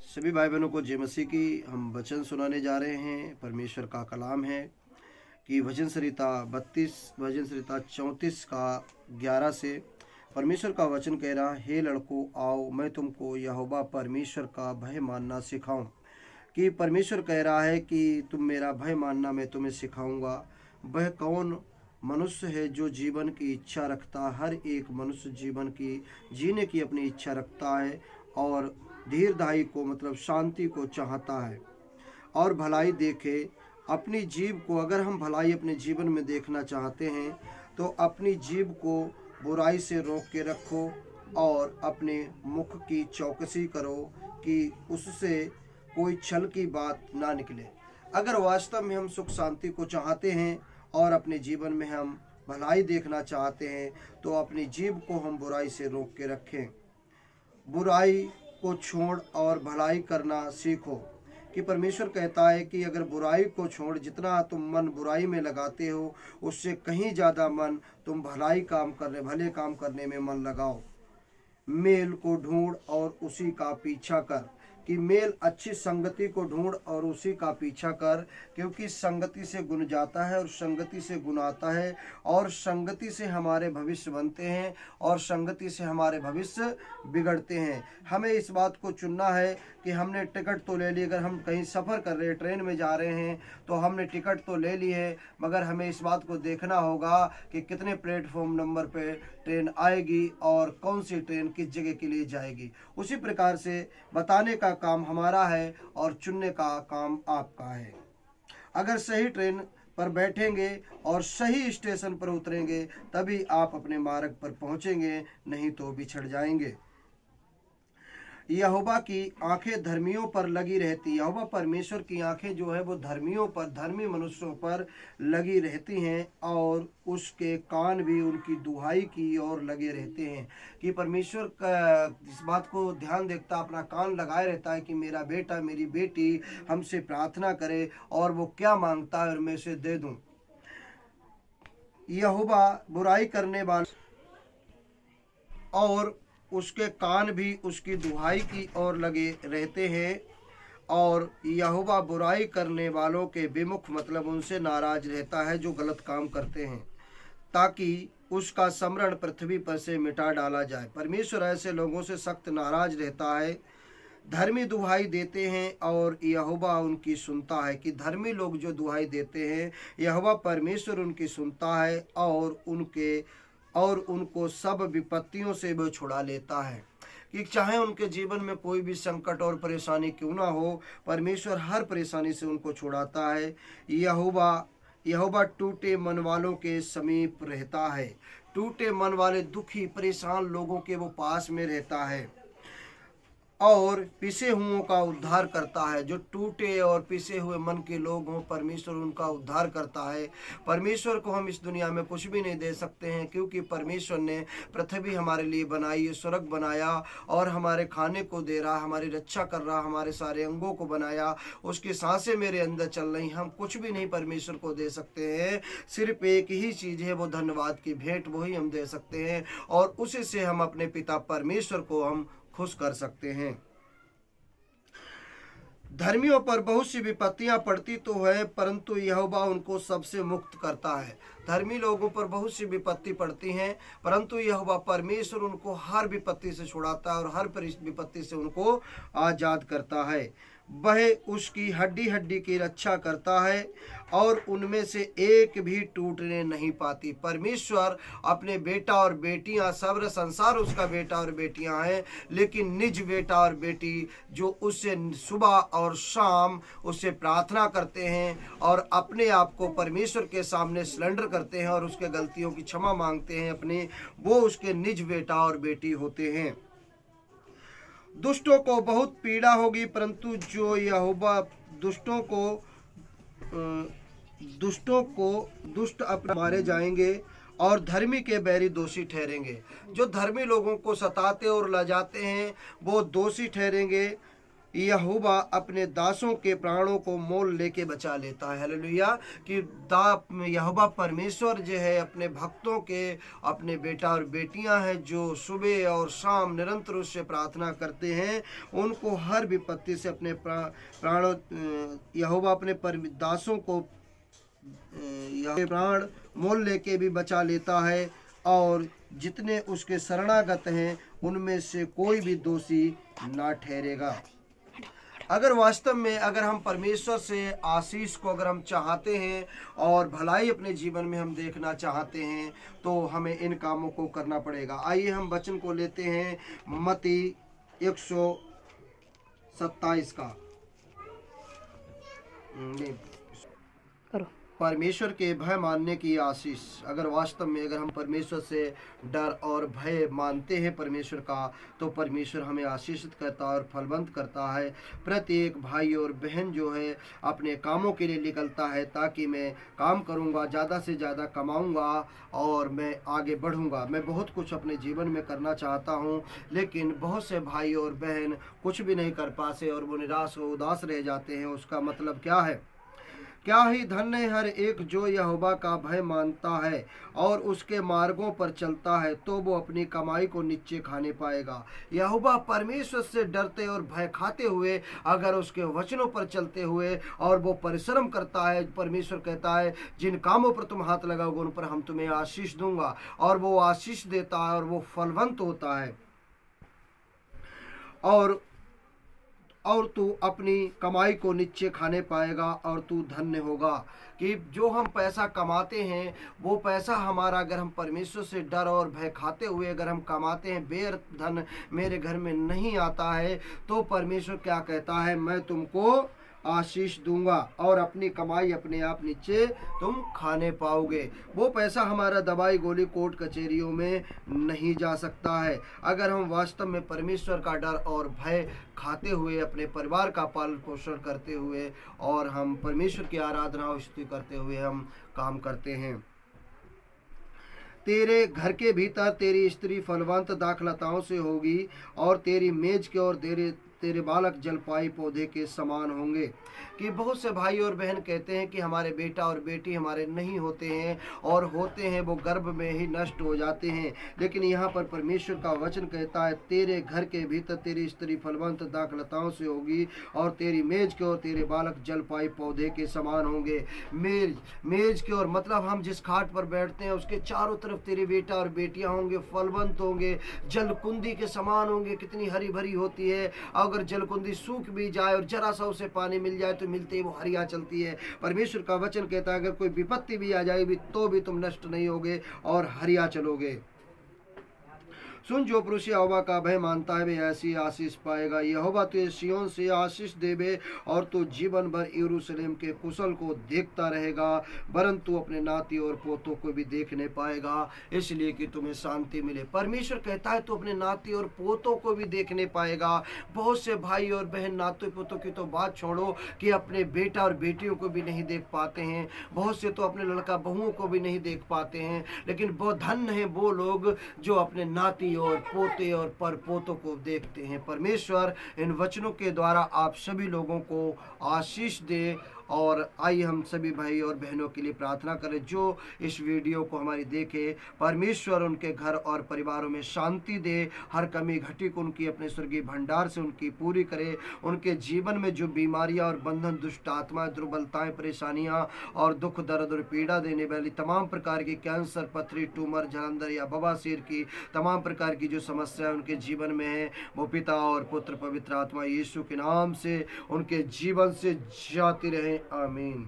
सभी भाई बहनों को जय मसीह की। हम वचन सुनाने जा रहे हैं। परमेश्वर का कलाम है कि भजन संहिता 32 भजन संहिता 34 का 11 से परमेश्वर का वचन कह रहा, हे लड़कों आओ मैं तुमको यहोवा परमेश्वर का भय मानना सिखाऊं। कि परमेश्वर कह रहा है कि तुम मेरा भय मानना मैं तुम्हें सिखाऊंगा। वह कौन मनुष्य है जो जीवन की इच्छा रखता है। हर एक मनुष्य जीवन की जीने की अपनी इच्छा रखता है और धीरधारी को मतलब शांति को चाहता है और भलाई देखे अपनी जीव को। अगर हम भलाई अपने जीवन में देखना चाहते हैं तो अपनी जीव को बुराई से रोक के रखो और अपने मुख की चौकसी करो कि उससे कोई छल की बात ना निकले। अगर वास्तव में हम सुख शांति को चाहते हैं और अपने जीवन में हम भलाई देखना चाहते हैं तो अपनी जीव को हम बुराई से रोक के रखें। बुराई को छोड़ और भलाई करना सीखो। कि परमेश्वर कहता है कि अगर बुराई को छोड़ जितना तुम मन बुराई में लगाते हो उससे कहीं ज़्यादा मन तुम भले काम करने में मन लगाओ। मेल को ढूंढ और उसी का पीछा कर। कि मेल अच्छी संगति को ढूंढ और उसी का पीछा कर, क्योंकि संगति से गुण जाता है और संगति से गुण आता है और संगति से हमारे भविष्य बनते हैं और संगति से हमारे भविष्य बिगड़ते हैं। हमें इस बात को चुनना है कि हमने टिकट तो ले ली। अगर हम कहीं सफ़र कर रहे हैं, ट्रेन में जा रहे हैं तो हमने टिकट तो ले ली है, मगर हमें इस बात को देखना होगा कि कितने प्लेटफॉर्म नंबर पे ट्रेन आएगी और कौन सी ट्रेन किस जगह के लिए जाएगी। उसी प्रकार से बताने का काम हमारा है और चुनने का काम आपका है। अगर सही ट्रेन पर बैठेंगे और सही स्टेशन पर उतरेंगे तभी आप अपने मार्ग पर पहुंचेंगे, नहीं तो बिछड़ जाएंगे। यहोवा की आंखें धर्मियों पर लगी रहती। यहोवा परमेश्वर की आंखें जो है वो धर्मियों पर, धर्मी मनुष्यों पर लगी रहती हैं और उसके कान भी उनकी दुहाई की ओर लगे रहते हैं। कि परमेश्वर का इस बात को ध्यान देखता, अपना कान लगाए रहता है कि मेरा बेटा मेरी बेटी हमसे प्रार्थना करे और वो क्या मांगता है और मैं उसे दे दूं। यहोवा बुराई करने वाले और उसके कान भी उसकी दुहाई की ओर लगे रहते हैं और यहोवा बुराई करने वालों के विमुख मतलब उनसे नाराज रहता है जो गलत काम करते हैं, ताकि उसका स्मरण पृथ्वी पर से मिटा डाला जाए। परमेश्वर ऐसे लोगों से सख्त नाराज रहता है। धर्मी दुहाई देते हैं और यहोवा उनकी सुनता है। कि धर्मी लोग जो दुहाई देते हैं यहोवा परमेश्वर उनकी सुनता है और उनको सब विपत्तियों से वो छुड़ा लेता है। कि चाहे उनके जीवन में कोई भी संकट और परेशानी क्यों ना हो, परमेश्वर हर परेशानी से उनको छुड़ाता है। यहोवा टूटे मन वालों के समीप रहता है। टूटे मन वाले दुखी परेशान लोगों के वो पास में रहता है और पिसे हुओं का उद्धार करता है। जो टूटे और पिसे हुए मन के लोग हों परमेश्वर उनका उद्धार करता है। परमेश्वर को हम इस दुनिया में कुछ भी नहीं दे सकते हैं, क्योंकि परमेश्वर ने पृथ्वी हमारे लिए बनाई, स्वर्ग बनाया और हमारे खाने को दे रहा, हमारी रक्षा कर रहा, हमारे सारे अंगों को बनाया, उसकी सांसें मेरे अंदर चल रही। हम कुछ भी नहीं परमेश्वर को दे सकते हैं। सिर्फ एक ही चीज़ है, वो धन्यवाद की भेंट, वही हम दे सकते हैं और उसी से हम अपने पिता परमेश्वर को हम खुश कर सकते हैं। धर्मियों पर बहुत सी विपत्तियां पड़ती तो है, परंतु यहोवा उनको सबसे मुक्त करता है। धर्मी लोगों पर बहुत सी विपत्ति पड़ती हैं, परंतु यहोवा परमेश्वर उनको हर विपत्ति से छुड़ाता है और हर विपत्ति से उनको आज़ाद करता है। वह उसकी हड्डी हड्डी की रक्षा करता है और उनमें से एक भी टूटने नहीं पाती। परमेश्वर अपने बेटा और बेटियां, सर्व संसार उसका बेटा और बेटियां हैं, लेकिन निज बेटा और बेटी जो उससे सुबह और शाम उससे प्रार्थना करते हैं और अपने आप को परमेश्वर के सामने सरेंडर करते हैं और उसके गलतियों की क्षमा मांगते हैं अपने, वो उसके निज बेटा और बेटी होते हैं। दुष्टों को बहुत पीड़ा होगी, परंतु जो यहोवा दुष्ट अपने मारे जाएंगे और धर्मी के बैरी दोषी ठहरेंगे। जो धर्मी लोगों को सताते और लजाते हैं वो दोषी ठहरेंगे यहोवा अपने दासों के प्राणों को मोल लेके बचा लेता है। हालेलुया। कि यहोवा परमेश्वर जो है अपने भक्तों के, अपने बेटा और बेटियां हैं जो सुबह और शाम निरंतर उससे प्रार्थना करते हैं, उनको हर विपत्ति से अपने प्राणों यहोवा अपने दासों को यह प्राण मोल लेके भी बचा लेता है, और जितने उसके शरणागत हैं उनमें से कोई भी दोषी ना ठहरेगा। अगर वास्तव में अगर हम परमेश्वर से आशीष को अगर हम चाहते हैं और भलाई अपने जीवन में हम देखना चाहते हैं, तो हमें इन कामों को करना पड़ेगा। आइए हम वचन को लेते हैं मत्ती 127 का। नहीं, करो। परमेश्वर के भय मानने की आशीष। अगर वास्तव में अगर हम परमेश्वर से डर और भय मानते हैं परमेश्वर का, तो परमेश्वर हमें आशीषित करता है और फलवंत करता है। प्रत्येक भाई और बहन जो है अपने कामों के लिए निकलता है, ताकि मैं काम करूंगा, ज़्यादा से ज़्यादा कमाऊंगा और मैं आगे बढ़ूंगा। मैं बहुत कुछ अपने जीवन में करना चाहता हूं, लेकिन बहुत से भाई और बहन कुछ भी नहीं कर पाते और वो निराश व उदास रह जाते हैं। उसका मतलब क्या है? क्या ही धन्य है हर एक जो यहोवा का भय मानता है और उसके मार्गों पर चलता है, तो वो अपनी कमाई को नीचे खाने पाएगा। यहोवा परमेश्वर से डरते और भय खाते हुए अगर उसके वचनों पर चलते हुए और वो परिश्रम करता है, परमेश्वर कहता है जिन कामों पर तुम हाथ लगाओगे उन पर हम तुम्हें आशीष दूंगा, और वो आशीष देता है और वो फलवंत होता है। और तू अपनी कमाई को नीचे खाने पाएगा और तू धन्य होगा। कि जो हम पैसा कमाते हैं, वो पैसा हमारा अगर हम परमेश्वर से डर और भय खाते हुए अगर हम कमाते हैं, बेअर्थ धन मेरे घर में नहीं आता है, तो परमेश्वर क्या कहता है? मैं तुमको आशीष दूंगा और अपनी कमाई अपने आप नीचे तुम खाने पाओगे। वो पैसा हमारा दवाई गोली कोर्ट कचहरियों में नहीं जा सकता है। अगर हम वास्तव में परमेश्वर का डर और भय खाते हुए अपने परिवार का पालन पोषण करते हुए और हम परमेश्वर की आराधना और स्तुति करते हुए हम काम करते हैं। तेरे घर के भीतर तेरी स्त्री फलवंत दाखलताओं से होगी और तेरी मेज के और तेरे बालक जलपाई पौधे के समान होंगे। कि बहुत से भाई और बहन कहते हैं कि हमारे बेटा और बेटी हमारे नहीं होते हैं, और होते हैं वो गर्भ में ही नष्ट हो जाते हैं। लेकिन यहाँ पर परमेश्वर का वचन कहता है तेरे घर के भीतर तेरी स्त्री फलवंत दाखलताओं से होगी और तेरी मेज के और तेरे बालक जलपाई पौधे के समान होंगे। मेज के और मतलब हम जिस खाट पर बैठते हैं उसके चारों तरफ तेरे बेटा और बेटियां होंगे, फलवंत होंगे, जलकुंदी के समान होंगे। कितनी हरी भरी होती है। अगर जलकुंदी सूख भी जाए और जरा सा उसे पानी मिल जाए तो मिलते ही वो हरिया चलती है। परमेश्वर का वचन कहता है अगर कोई विपत्ति भी आ जाएगी तो भी तुम नष्ट नहीं होगे और हरिया चलोगे। सुन, जो पुरुष यहोवा का भय मानता है वे ऐसी आशीष पाएगा। यहोवा तुझे सिय्योन से आशीष देवे और तू जीवन भर यरूशलेम के कुशल को देखता रहेगा, वरन तू अपने नाती और पोतों को भी देखने पाएगा, इसलिए कि तुम्हें शांति मिले। परमेश्वर कहता है तू अपने नाती और पोतों को भी देखने पाएगा। बहुत से भाई और बहन नाते पोतों की तो बात छोड़ो कि अपने बेटा और बेटियों को भी नहीं देख पाते हैं। बहुत से तो अपने लड़का बहुओं को भी नहीं देख पाते हैं। लेकिन बहुत धन्य है वो लोग जो अपने नाती और पोते और परपोतों को देखते हैं। परमेश्वर इन वचनों के द्वारा आप सभी लोगों को आशीष दे। और आइए हम सभी भाई और बहनों के लिए प्रार्थना करें जो इस वीडियो को हमारी देखे। परमेश्वर उनके घर और परिवारों में शांति दे, हर कमी घटी को उनकी अपने स्वर्गीय भंडार से उनकी पूरी करे। उनके जीवन में जो बीमारियां और बंधन, दुष्ट आत्माएं, दुर्बलताएं, परेशानियां और दुख, दर्द और पीड़ा देने वाली तमाम प्रकार की कैंसर, पथरी, ट्यूमर, जलंधर या बवासीर की तमाम प्रकार की जो समस्याएं उनके जीवन में है, वो पिता और पुत्र पवित्र आत्मा यीशु के नाम से उनके जीवन से जाती रहे। आमीन।